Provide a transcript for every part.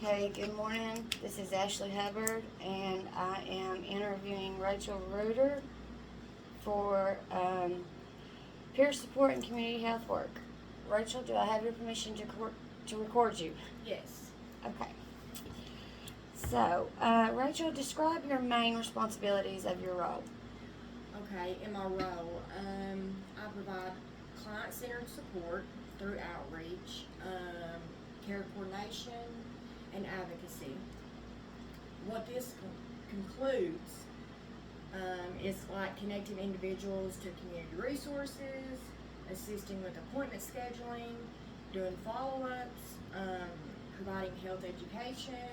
Okay, good morning. This is Ashley Hubbard, and I am interviewing Rachel Reuter for peer support and community health work. Rachel, do I have your permission to record you? Yes. Okay. So, Rachel, describe your main responsibilities of your role. Okay, in my role, I provide client-centered support through outreach, care coordination, and advocacy. What this concludes is like connecting individuals to community resources, assisting with appointment scheduling, doing follow-ups, providing health education,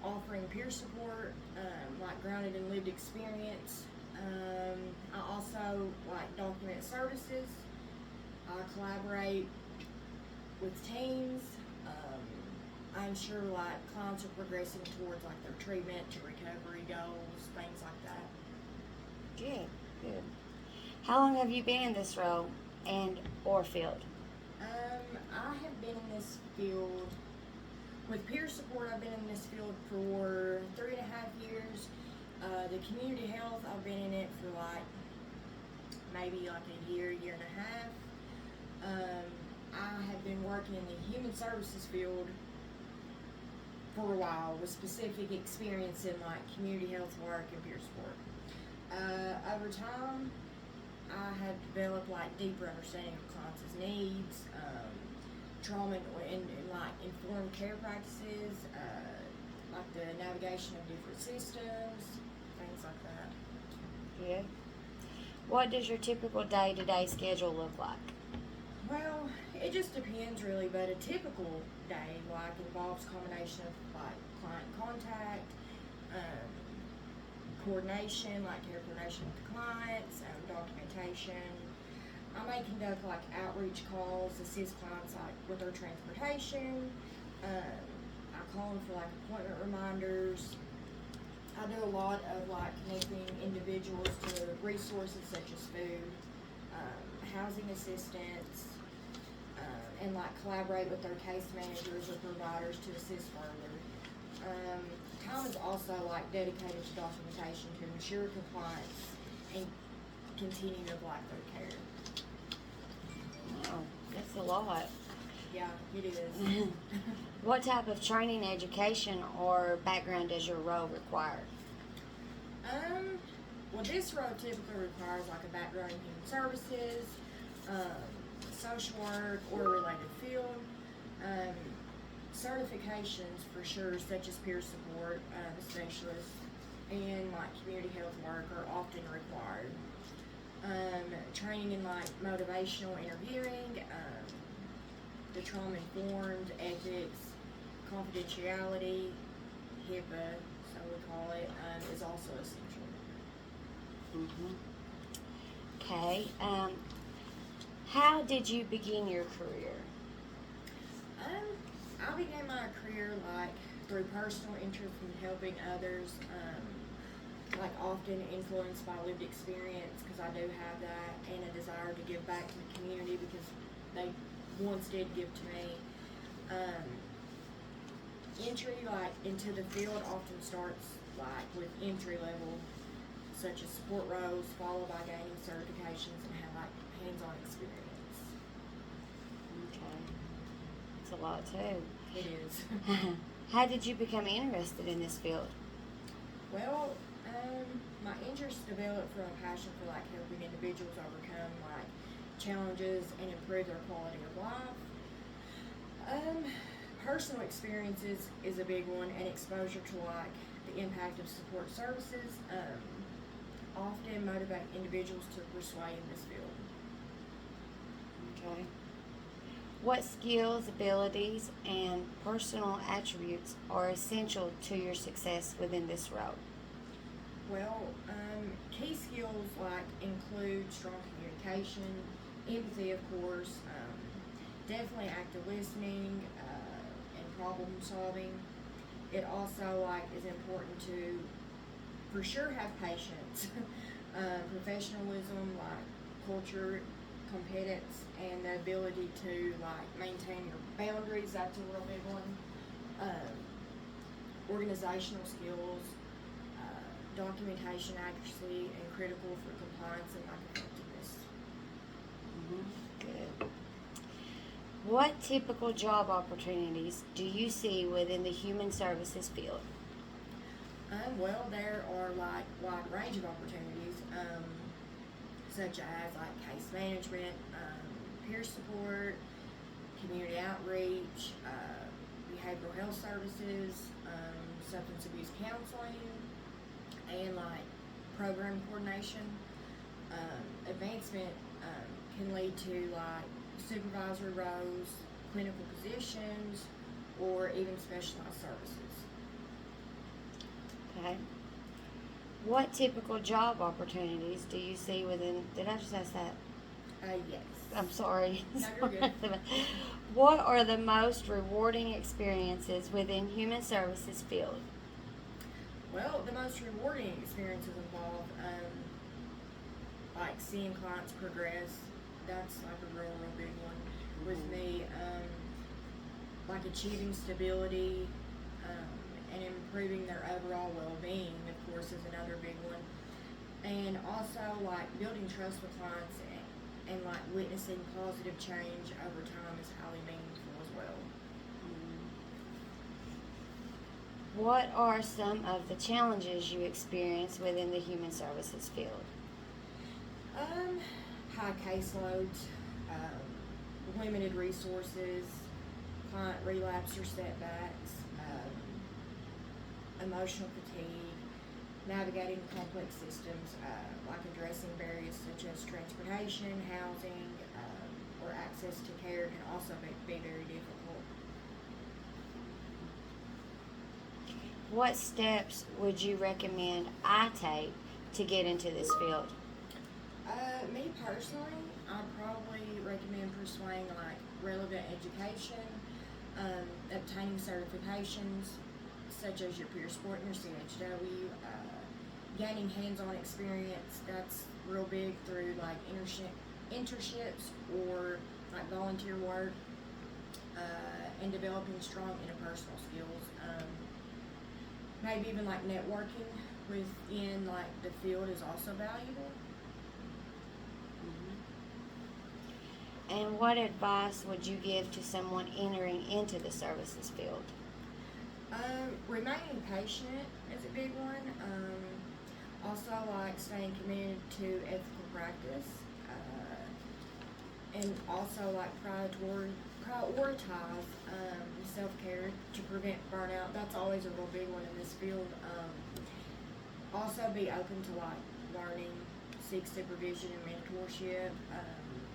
offering peer support, like grounded in lived experience. I also like document services. I collaborate with teams. I ensure like clients are progressing towards like their treatment to recovery goals, things like that. Good, good. How long have you been in this role or field? I have been in this field with peer support. I've been in this field for 3.5 years. The community health, I've been in it for like maybe like a year and a half. I have been working in the human services field for a while with specific experience in like community health work and peer support. Over time, I have developed like deeper understanding of clients' needs, trauma and like informed care practices, like the navigation of different systems, things like that. Good. What does your typical day-to-day schedule look like? Well, it just depends really, but a typical day like involves combination of like client contact, coordination, like care coordination with the clients, documentation. I may conduct like outreach calls, assist clients like with their transportation. I call them for like appointment reminders. I do a lot of like connecting individuals to resources such as food, housing assistance, and like collaborate with their case managers or providers to assist further. Time is also like dedicated to documentation to ensure compliance and continuing of like their care. Wow, that's a lot. Yeah, it is. What type of training, education, or background does your role require? Well, this role typically requires like a background in human services, social work, or a related field. Certifications for sure, such as peer support specialist and like community health work, are often required. Training in like motivational interviewing, the trauma-informed ethics, confidentiality, HIPAA, so we call it, is also essential. Okay. How did you begin your career? I began my career like through personal interest in helping others, like often influenced by lived experience, because I do have that, and a desire to give back to the community because they once did give to me. Entry like into the field often starts like with entry level, such as support roles, followed by gaining certifications and have like hands-on experience. Okay. It's a lot too. It is. How did you become interested in this field? Well, my interest developed from a passion for like helping individuals overcome like challenges and improve their quality of life. Personal experiences is a big one, and exposure to like the impact of support services often motivate individuals to pursue in this field. Okay. What skills, abilities, and personal attributes are essential to your success within this role? Well, key skills like include strong communication, empathy, of course, definitely active listening, and problem solving. It also like is important to, for sure, have patience, professionalism, like culture, competence, and the ability to like maintain your boundaries, that's a real big one. Organizational skills, documentation accuracy, and critical for compliance and effectiveness. Good. What typical job opportunities do you see within the human services field? Well, there are like wide range of opportunities, such as like case management, peer support, community outreach, behavioral health services, substance abuse counseling, and like program coordination. Advancement can lead to like supervisory roles, clinical positions, or even specialized services. Okay. What typical job opportunities do you see within? Did I just ask that? Yes. I'm sorry. No, you're good. What are the most rewarding experiences within human services field? Well, the most rewarding experiences involve like seeing clients progress. That's like a real big one with me. Like achieving stability and improving their overall well-being, of course, is another big one. And also like building trust with clients and like witnessing positive change over time is highly meaningful as well. What are some of the challenges you experience within the human services field? High caseloads, limited resources, client relapse or setbacks, emotional fatigue, navigating complex systems, like addressing barriers such as transportation, housing, or access to care can also be very difficult. What steps would you recommend I take to get into this field? Me personally, I'd probably recommend pursuing like relevant education, obtaining certifications such as your peer support and your CHW, gaining hands-on experience. That's real big through like internships or like volunteer work, and developing strong interpersonal skills. Maybe even like networking within like the field is also valuable. And what advice would you give to someone entering into the services field? Remaining patient is a big one. Also, like staying committed to ethical practice, and also like prioritize self-care to prevent burnout. That's always a real big one in this field. Also, be open to like learning, seek supervision and mentorship,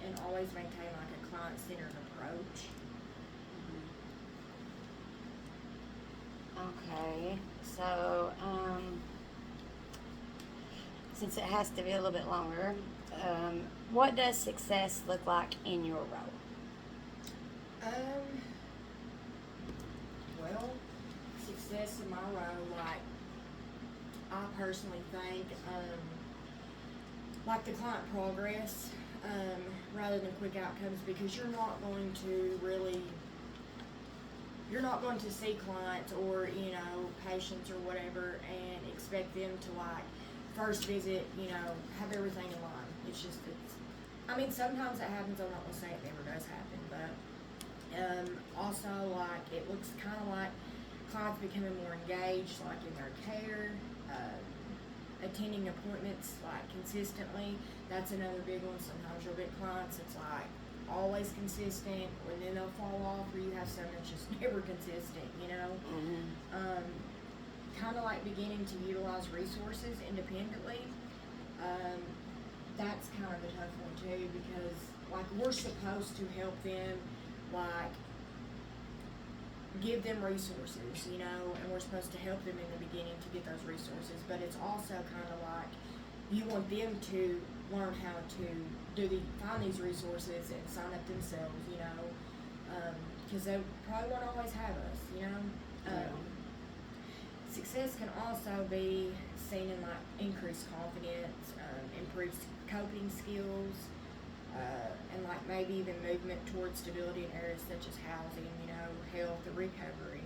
and always maintain like a client-centered approach. Okay, so since it has to be a little bit longer, what does success look like in your role? Well, success in my role, like I personally think, like the client progress, rather than quick outcomes, because you're not going to see clients or patients or whatever and expect them to like first visit have everything in line. It's sometimes that happens. I'm not gonna say it never does happen, but also like it looks kind of like clients becoming more engaged like in their care, attending appointments like consistently. That's another big one. Sometimes you'll get clients it's like always consistent, and then they'll fall off, or you have some that's just never consistent, Kind of like beginning to utilize resources independently. That's kind of a tough one too, because like we're supposed to help them, like give them resources, and we're supposed to help them in the beginning to get those resources, but it's also kind of like you want them to learn how to find these resources and sign up themselves, because they probably won't always have us, Success can also be seen in like increased confidence, improved coping skills, and like maybe even movement towards stability in areas such as housing, health, or recovery.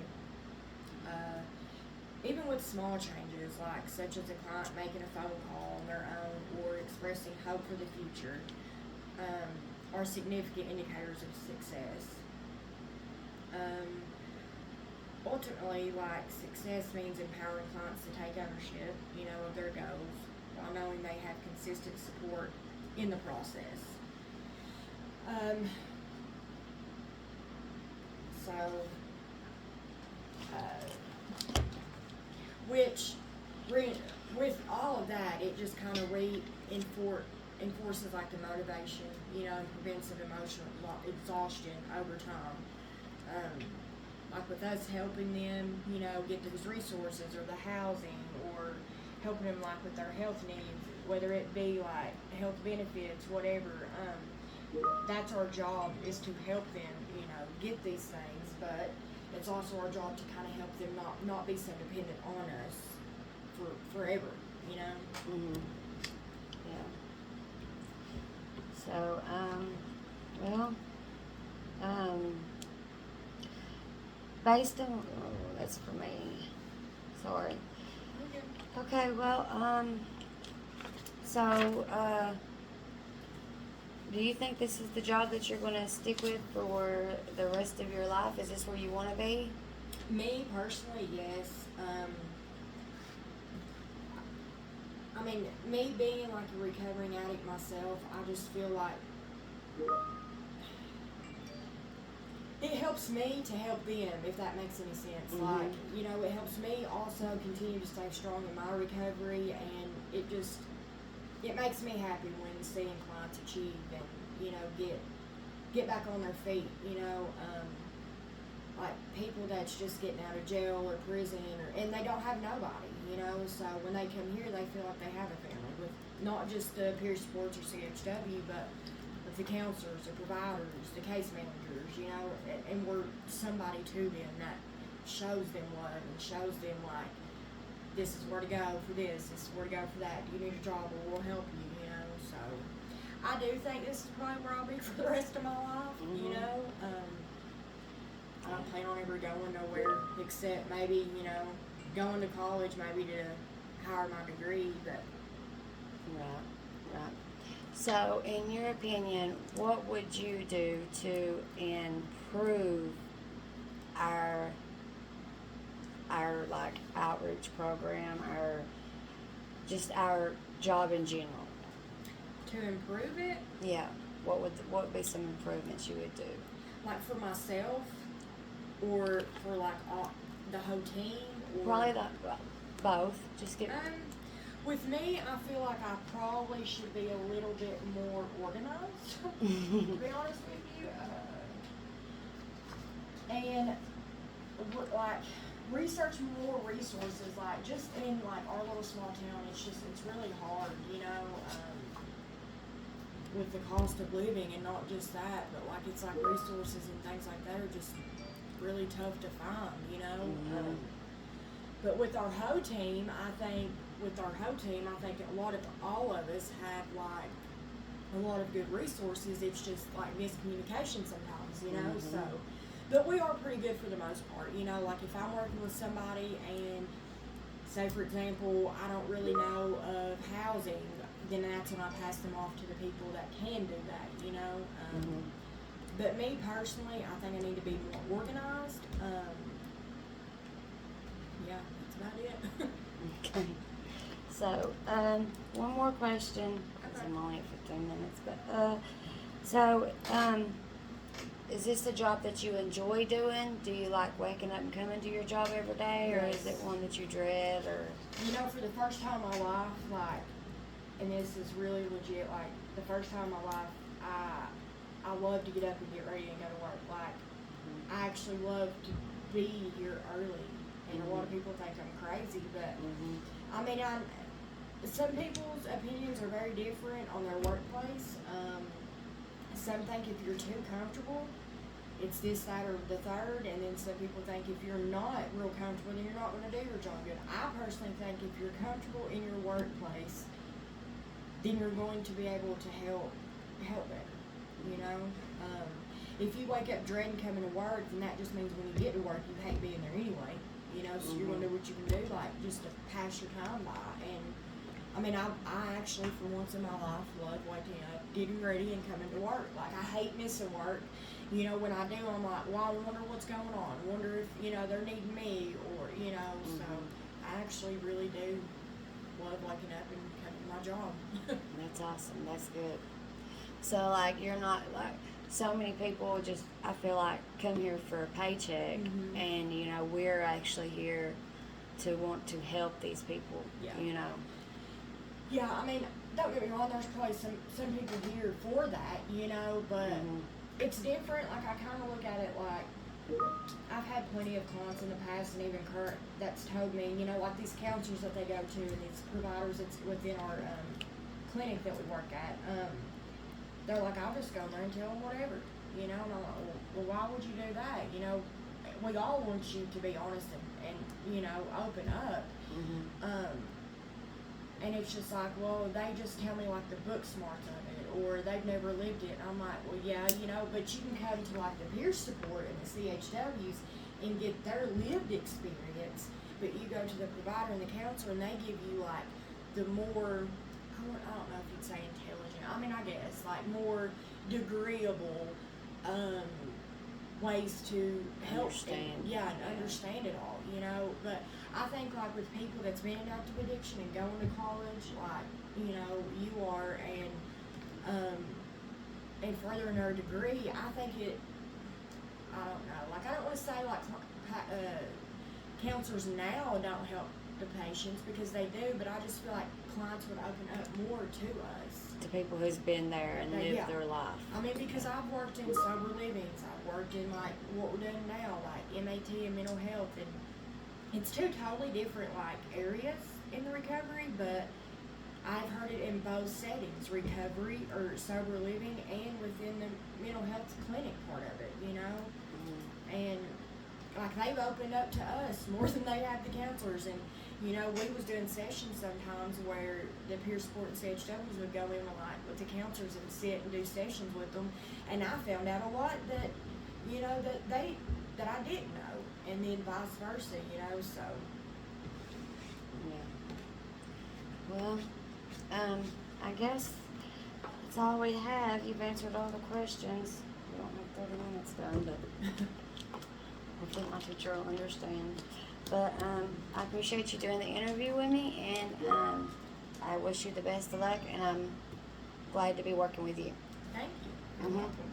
Even with small changes, like such as a client making a phone call on their own or expressing hope for the future, are significant indicators of success. Ultimately, like, success means empowering clients to take ownership, of their goals while knowing they have consistent support in the process. So, with all of that, it just kind of enforces like the motivation, and prevents of emotional exhaustion over time. Like with us helping them, get those resources or the housing, or helping them like with their health needs, whether it be like health benefits, whatever. That's our job, is to help them, get these things, but it's also our job to kind of help them not be so dependent on us forever, Mm-hmm. Yeah. So, based on, that's for me. Sorry. Okay, well, do you think this is the job that you're going to stick with for the rest of your life? Is this where you want to be? Me personally, yes. Me being like a recovering addict myself, I just feel like it helps me to help them, if that makes any sense. Mm-hmm. Like, it helps me also continue to stay strong in my recovery, and it makes me happy when seeing clients achieve and, get back on their feet, like people that's just getting out of jail or prison, and they don't have nobody, so when they come here, they feel like they have a family, with not just the peer supports or CHW, but with the counselors, the providers, the case managers, and we're somebody to them that shows them love and shows them like, this is where to go for this is where to go for that. You need a job, or we'll help you, so I do think this is probably where I'll be for the rest of my life, Mm-hmm. I don't plan on ever going nowhere except maybe, going to college, maybe to higher my degree, but. Right. So, in your opinion, what would you do to improve our like outreach program, our job in general? To improve it? Yeah. What would be some improvements you would do? Like for myself, or for like the whole team? Or, Probably both. Just get. With me, I feel like I probably should be a little bit more organized, to be honest with you. And like research more resources, like just in like our little small town, it's really hard, with the cost of living, and not just that, but like it's like resources and things like that are just really tough to find, Mm-hmm. But with our whole team, I think all of us have like a lot of good resources. It's just like miscommunication sometimes, Mm-hmm. So, but we are pretty good for the most part, like if I'm working with somebody and say for example, I don't really know of housing, then that's when I pass them off to the people that can do that, Mm-hmm. But me personally, I think I need to be more organized. Yeah, that's about it. Okay. So, one more question, because I'm only at 15 minutes, but, is this a job that you enjoy doing? Do you like waking up and coming to your job every day, or is it Yes. one that you dread, or? For the first time in my life, like, and this is really legit, like, the first time in my life, I love to get up and get ready and go to work. Like, I actually love to be here early, and a lot of people think I'm crazy, but, some people's opinions are very different on their workplace. Some think if you're too comfortable, it's this, that, or the third, and then some people think if you're not real comfortable, then you're not going to do your job good. I personally think if you're comfortable in your workplace, then you're going to be able to help better. you know. If you wake up dreading coming to work, then that just means when you get to work, you hate being there anyway, you know. So you're gonna do what you can do, like just to pass your time by. And I mean, I actually for once in my life love waking up, getting ready, and coming to work. Like I hate missing work. You know, when I do, I'm like, well, I wonder what's going on. Wonder if, you know, they're needing me, or, you know, so I actually really do love waking up and coming to my job. That's awesome. That's good. So, like, you're not like so many people just, I feel like, come here for a paycheck, and you know, we're actually here to want to help these people. Yeah. You know. Yeah, I mean, don't get me wrong. There's probably some people here for that, you know, but it's different. Like I kind of look at it like I've had plenty of clients in the past, and even current, that's told me, you know, like these counselors that they go to and these providers that's within our clinic that we work at, they're like, I'll just go in there and tell them whatever, you know. And I'm like, well, why would you do that? You know, we all want you to be honest and you know, open up. And it's just like, well, they just tell me like the book smarts of it, or they've never lived it. And I'm like, well, yeah, you know, but you can come to like the peer support and the CHWs and get their lived experience. But you go to the provider and the counselor, and they give you like the more, I don't know if you'd say intelligent. I mean, I guess like more degreeable ways to help Understand. and understand it all, you know. But I think like with people that's been in active addiction and going to college, like, you know, you are, and furthering their degree, I think I don't know, like I don't want to say like counselors now don't help the patients, because they do, but I just feel like clients would open up more to us. To people who's been there and lived their life. I mean, because I've worked in sober livings, I've worked in like what we're doing now, like MAT and mental health, and it's two totally different like areas in the recovery, but I've heard it in both settings, recovery or sober living, and within the mental health clinic part of it, you know. And like they've opened up to us more than they have the counselors. And you know, we was doing sessions sometimes where the peer support and CHWs would go in with the counselors and sit and do sessions with them, and I found out a lot that, you know, that I didn't know, and then vice versa, you know. So Yeah. Well, I guess that's all we have. You've answered all the questions. We don't have 30 minutes done, but hopefully my teacher will understand. But I appreciate you doing the interview with me, and I wish you the best of luck, and I'm glad to be working with you. thank you.